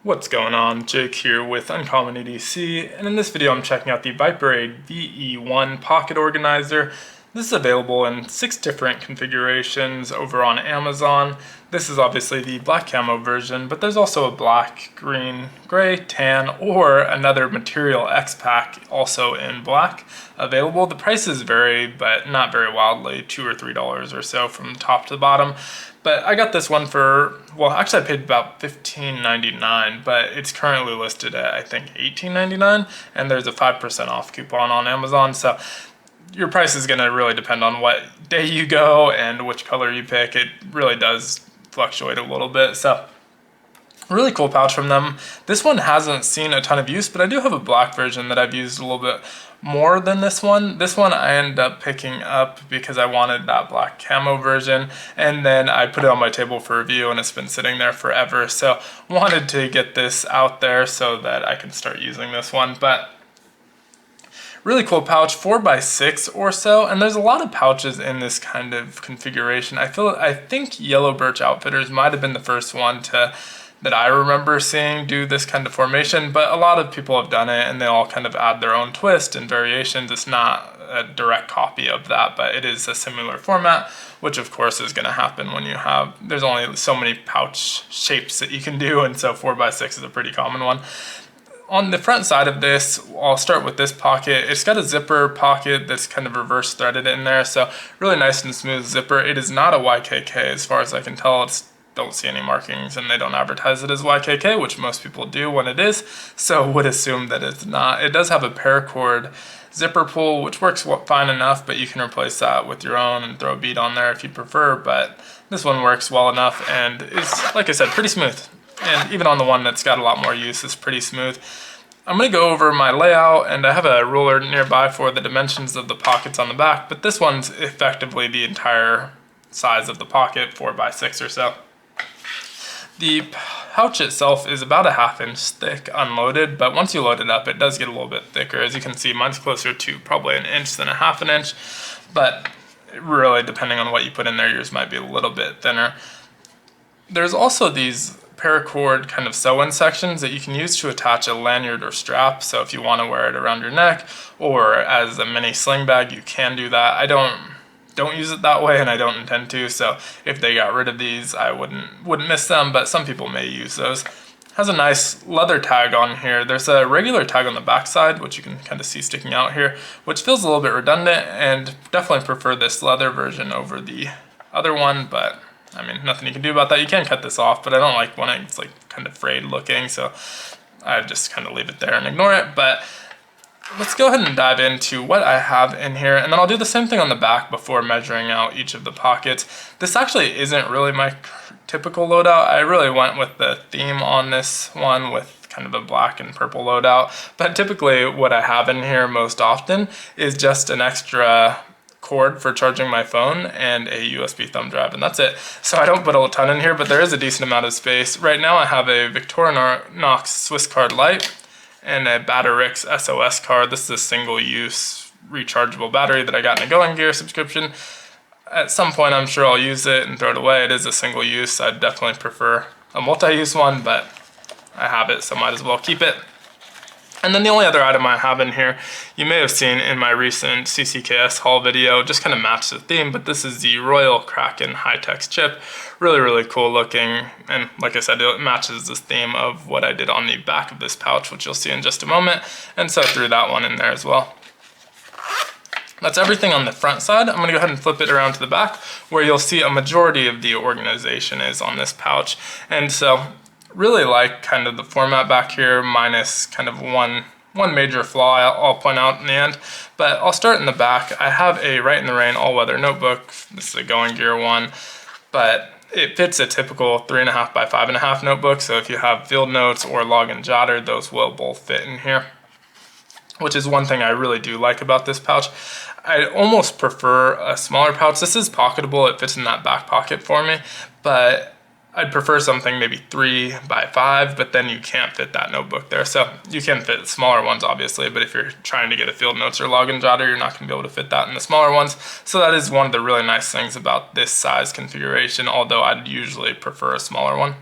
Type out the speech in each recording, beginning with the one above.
What's going on? Jake here with Uncommon EDC, and in this video I'm checking out the Viperade VE1 Pocket Organizer. This is available in 6 different configurations over on Amazon. This is obviously the black camo version, but there's also a black, green, gray, tan, or another material XPac also in black available. The prices vary, but not very wildly, $2 or $3 or so from top to bottom. But I got this one for, well, actually I paid about $15.99, but it's currently listed at, I think, $18.99, and there's a 5% off coupon on Amazon. So your price is going to really depend on what day you go and which color you pick. It really does fluctuate a little bit. So really cool pouch from them. This one hasn't seen a ton of use, but I do have a black version that I've used a little bit more than this one. This one I ended up picking up because I wanted that black camo version, and then I put it on my table for review and it's been sitting there forever. So wanted to get this out there so that I can start using this one. But really cool pouch, 4x6 or so, and there's a lot of pouches in this kind of configuration. I think Yellow Birch Outfitters might have been the first one that I remember seeing do this kind of formation, but a lot of people have done it and they all kind of add their own twist and variations. It's not a direct copy of that, but it is a similar format, which of course is going to happen when you have, there's only so many pouch shapes that you can do, and so 4x6 is a pretty common one. On the front side of this, I'll start with this pocket. It's got a zipper pocket that's kind of reverse threaded in there, so really nice and smooth zipper. It is not a YKK as far as I can tell. Don't see any markings, and they don't advertise it as YKK, which most people do when it is, so would assume that it's not. It does have a paracord zipper pull, which works fine enough, but you can replace that with your own and throw a bead on there if you prefer, but this one works well enough and is, like I said, pretty smooth. And even on the one that's got a lot more use, it's pretty smooth. I'm going to go over my layout, and I have a ruler nearby for the dimensions of the pockets on the back, but this one's effectively the entire size of the pocket, 4x6 or so. The pouch itself is about a 1/2 inch thick unloaded, but once you load it up, it does get a little bit thicker. As you can see, mine's closer to probably 1 inch than a 1/2 inch, but really, depending on what you put in there, yours might be a little bit thinner. There's also these paracord kind of sew-in sections that you can use to attach a lanyard or strap, so if you want to wear it around your neck or as a mini sling bag, you can do that. I don't use it that way, and I don't intend to, so if they got rid of these, I wouldn't miss them, but some people may use those. Has a nice leather tag on here. There's a regular tag on the back side, which you can kind of see sticking out here, which feels a little bit redundant, and definitely prefer this leather version over the other one, but I mean, nothing you can do about that. You can cut this off, but I don't like when it's like kind of frayed looking, so I just kind of leave it there and ignore it. But let's go ahead and dive into what I have in here, and then I'll do the same thing on the back before measuring out each of the pockets. This actually isn't really my typical loadout. I really went with the theme on this one with kind of a black and purple loadout, but typically what I have in here most often is just an extra cord for charging my phone and a USB thumb drive, and that's it. So I don't put a ton in here, but there is a decent amount of space. Right now I have a Victorinox Swiss card Light and a Batterix SOS card. This is a single-use rechargeable battery that I got in a Going Gear subscription. At some point I'm sure I'll use it and throw it away. It is a single use. I'd definitely prefer a multi-use one, but I have it, so might as well keep it. And then the only other item I have in here, you may have seen in my recent CCKS haul video, just kind of matched the theme, but this is the Royal Kraken High-Tex chip. Really, really cool looking, and like I said, it matches this theme of what I did on the back of this pouch, which you'll see in just a moment, and so threw that one in there as well. That's everything on the front side. I'm going to go ahead and flip it around to the back, where you'll see a majority of the organization is on this pouch, and so really like kind of the format back here, minus kind of one major flaw I'll point out in the end. But I'll start in the back. I have a Right in the Rain all-weather notebook. This is a Going Gear one, but it fits a typical 3.5 by 5.5 notebook, so if you have field notes or log and jotter, those will both fit in here, which is one thing I really do like about this pouch. I almost prefer a smaller pouch. This is pocketable, it fits in that back pocket for me, but I'd prefer something maybe 3 by 5, but then you can't fit that notebook there. So you can fit smaller ones, obviously, but if you're trying to get a field notes or log and jotter, you're not going to be able to fit that in the smaller ones. So that is one of the really nice things about this size configuration, although I'd usually prefer a smaller one.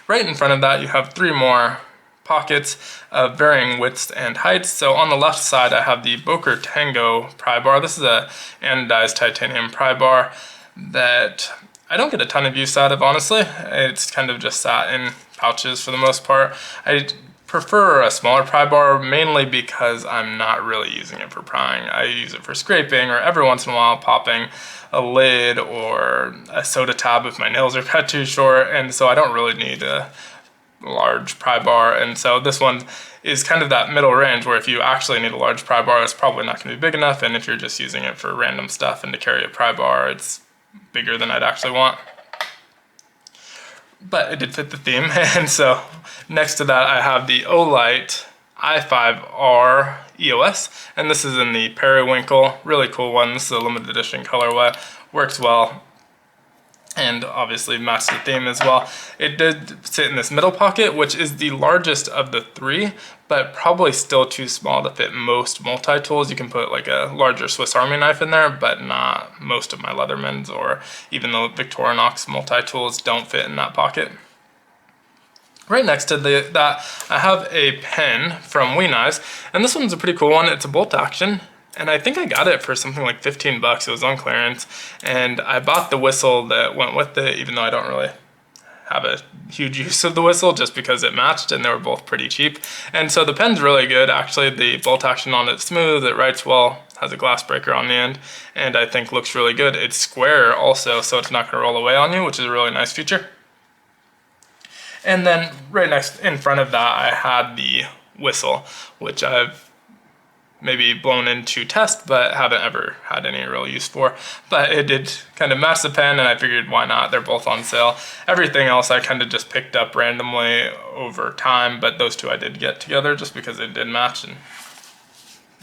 Right in front of that you have 3 more pockets of varying widths and heights. So on the left side I have the Boker Tango Pry Bar. This is a anodized titanium pry bar that I don't get a ton of use out of, honestly. It's kind of just sat in pouches for the most part. I prefer a smaller pry bar mainly because I'm not really using it for prying. I use it for scraping or every once in a while popping a lid or a soda tab if my nails are cut too short, and so I don't really need a large pry bar. And so this one is kind of that middle range where if you actually need a large pry bar, it's probably not going to be big enough, and if you're just using it for random stuff and to carry a pry bar, it's bigger than I'd actually want. But it did fit the theme. And so next to that I have the Olight i5R EOS, and this is in the periwinkle. Really cool one. This is a limited edition colorway. Works well and obviously matched the theme as well. It did sit in this middle pocket, which is the largest of the 3, but probably still too small to fit most multi-tools. You can put like a larger Swiss Army knife in there, but not most of my Leathermans or even the Victorinox multi-tools don't fit in that pocket. Right next to that, I have a pen from Wee Knives, and this one's a pretty cool one. It's a bolt action, and I think I got it for something like 15 bucks. It was on clearance, and I bought the whistle that went with it, even though I don't really have a huge use of the whistle, just because it matched and they were both pretty cheap. And so the pen's really good. Actually, the bolt action on it's smooth, it writes well, has a glass breaker on the end, and I think looks really good. It's square also, so it's not going to roll away on you, which is a really nice feature. And then right next in front of that I had the whistle, which I've maybe blown into test, but haven't ever had any real use for. But it did kind of match the pen, and I figured why not? They're both on sale. Everything else I kind of just picked up randomly over time, but those two I did get together just because it did match, and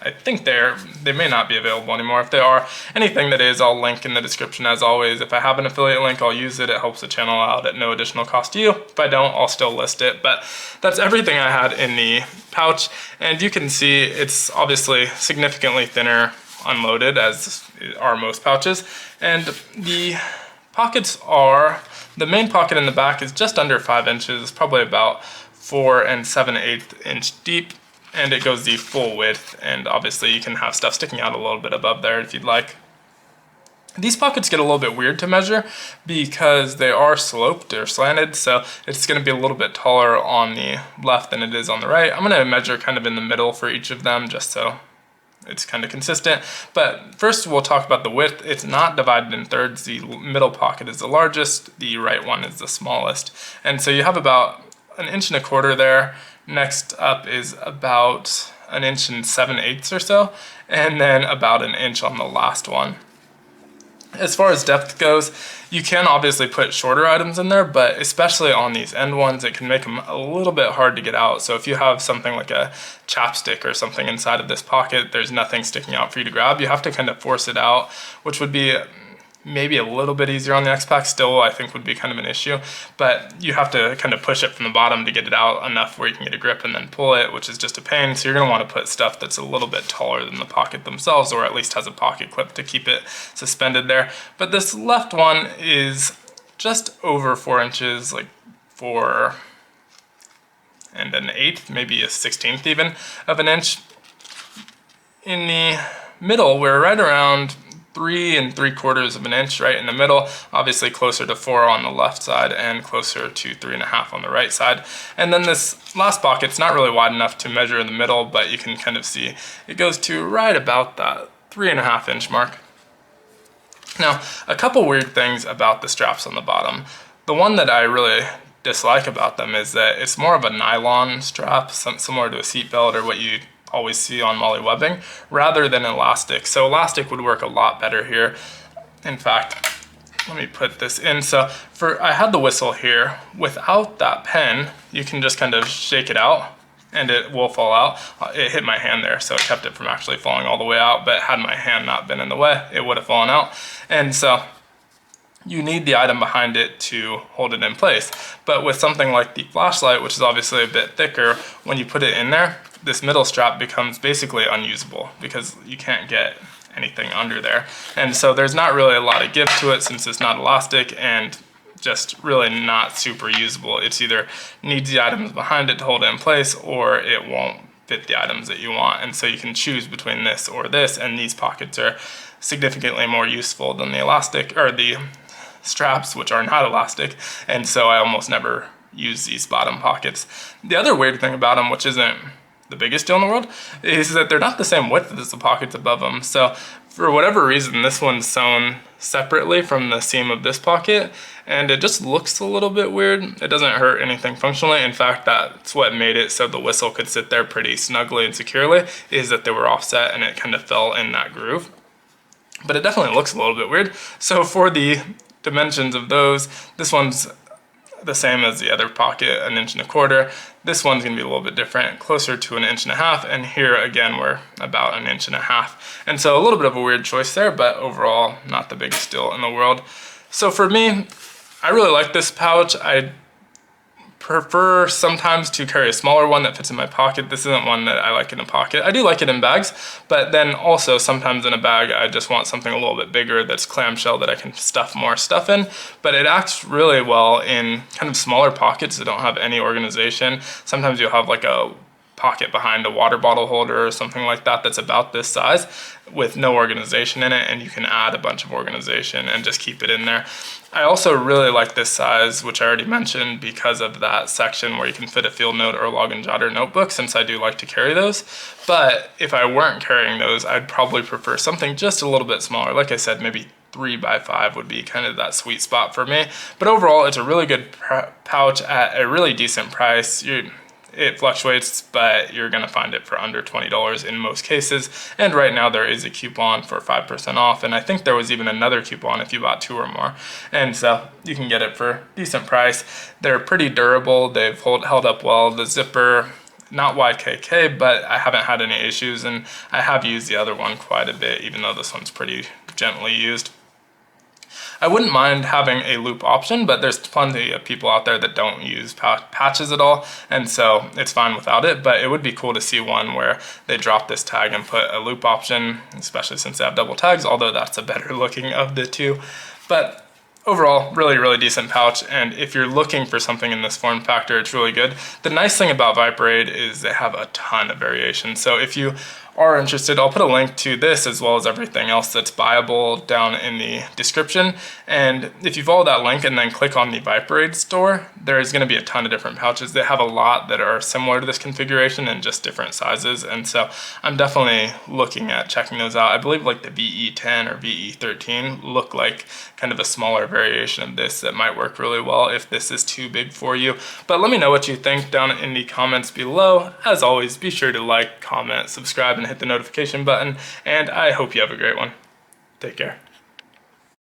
I think they may not be available anymore. If they are, anything that is, I'll link in the description as always. If I have an affiliate link, I'll use it. It helps the channel out at no additional cost to you. If I don't, I'll still list it. But that's everything I had in the pouch. And you can see it's obviously significantly thinner unloaded, as are most pouches. And the pockets are, the main pocket in the back is just under 5 inches, probably about 4 7/8 inch deep. And it goes the full width, and obviously you can have stuff sticking out a little bit above there if you'd like. These pockets get a little bit weird to measure because they are sloped or slanted, so it's going to be a little bit taller on the left than it is on the right. I'm going to measure kind of in the middle for each of them just so it's kind of consistent. But first we'll talk about the width. It's not divided in thirds. The middle pocket is the largest, the right one is the smallest. And so you have about 1.25 inches there. Next up is about 1 7/8 inches or so, and then about 1 inch on the last one. As far as depth goes, you can obviously put shorter items in there, but especially on these end ones, it can make them a little bit hard to get out. So if you have something like a chapstick or something inside of this pocket, there's nothing sticking out for you to grab. You have to kind of force it out, which would be maybe a little bit easier on the XPac. Still, I think would be kind of an issue, but you have to kind of push it from the bottom to get it out enough where you can get a grip and then pull it, which is just a pain. So you're going to want to put stuff that's a little bit taller than the pocket themselves, or at least has a pocket clip to keep it suspended there. But this left one is just over 4 inches, like 4 1/8, maybe a 1/16 even of an inch. In the middle, we're right around 3 3/4 inches right in the middle, obviously closer to 4 on the left side and closer to 3.5 on the right side. And then this last pocket's not really wide enough to measure in the middle, but you can kind of see it goes to right about that 3.5 inch mark. Now, a couple weird things about the straps on the bottom. The one that I really dislike about them is that it's more of a nylon strap, similar to a seat belt or what you always see on Molly webbing, rather than elastic. So elastic would work a lot better here. In fact, let me put this in. So I had the whistle here. Without that pen, you can just kind of shake it out and it will fall out. It hit my hand there, so it kept it from actually falling all the way out, but had my hand not been in the way, it would have fallen out. And so you need the item behind it to hold it in place. But with something like the flashlight, which is obviously a bit thicker, when you put it in there, this middle strap becomes basically unusable because you can't get anything under there. And so there's not really a lot of give to it since it's not elastic, and just really not super usable. It's either needs the items behind it to hold it in place, or it won't fit the items that you want. And so you can choose between this or this, and these pockets are significantly more useful than the elastic or the straps, which are not elastic. And so I almost never use these bottom pockets. The other weird thing about them, which isn't the biggest deal in the world, is that they're not the same width as the pockets above them. So for whatever reason, this one's sewn separately from the seam of this pocket, and it just looks a little bit weird. It doesn't hurt anything functionally. In fact, that's what made it so the whistle could sit there pretty snugly and securely, is that they were offset and it kind of fell in that groove. But it definitely looks a little bit weird. So for the dimensions of those, this one's the same as the other pocket, 1.25 inches. This one's gonna be a little bit different, closer to 1.5 inches, and here again we're about 1.5 inches. And so a little bit of a weird choice there, but overall not the biggest deal in the world. So for me, I really like this pouch. I prefer sometimes to carry a smaller one that fits in my pocket. This isn't one that I like in a pocket. I do like it in bags, but then also sometimes in a bag I just want something a little bit bigger that's clamshell that I can stuff more stuff in. But it acts really well in kind of smaller pockets that don't have any organization. Sometimes you'll have like a pocket behind a water bottle holder or something like that that's about this size with no organization in it, and you can add a bunch of organization and just keep it in there. I also really like this size, which I already mentioned, because of that section where you can fit a field note or a log and jotter notebook, since I do like to carry those. But if I weren't carrying those, I'd probably prefer something just a little bit smaller. Like I said, maybe 3x5 would be kind of that sweet spot for me. But overall, it's a really good pouch at a really decent price. It fluctuates, but you're gonna find it for under $20 in most cases. And right now there is a coupon for 5% off. And I think there was even another coupon if you bought 2 or more. And so you can get it for a decent price. They're pretty durable. They've held up well. The zipper, not YKK, but I haven't had any issues. And I have used the other one quite a bit, even though this one's pretty gently used. I wouldn't mind having a loop option, but there's plenty of people out there that don't use patches at all, and so it's fine without it. But it would be cool to see one where they drop this tag and put a loop option, especially since they have double tags, although that's a better looking of the two. But overall, really decent pouch, and if you're looking for something in this form factor, it's really good. The nice thing about Viperade is they have a ton of variation. So if you are interested, I'll put a link to this as well as everything else that's buyable down in the description. And if you follow that link and then click on the Viperade store, there's going to be a ton of different pouches. They have a lot that are similar to this configuration and just different sizes. And so I'm definitely looking at checking those out. I believe like the VE10 or VE13 look like kind of a smaller variation of this that might work really well if this is too big for you. But let me know what you think down in the comments below. As always, be sure to like, comment, subscribe, and hit the notification button, and I hope you have a great one. Take care.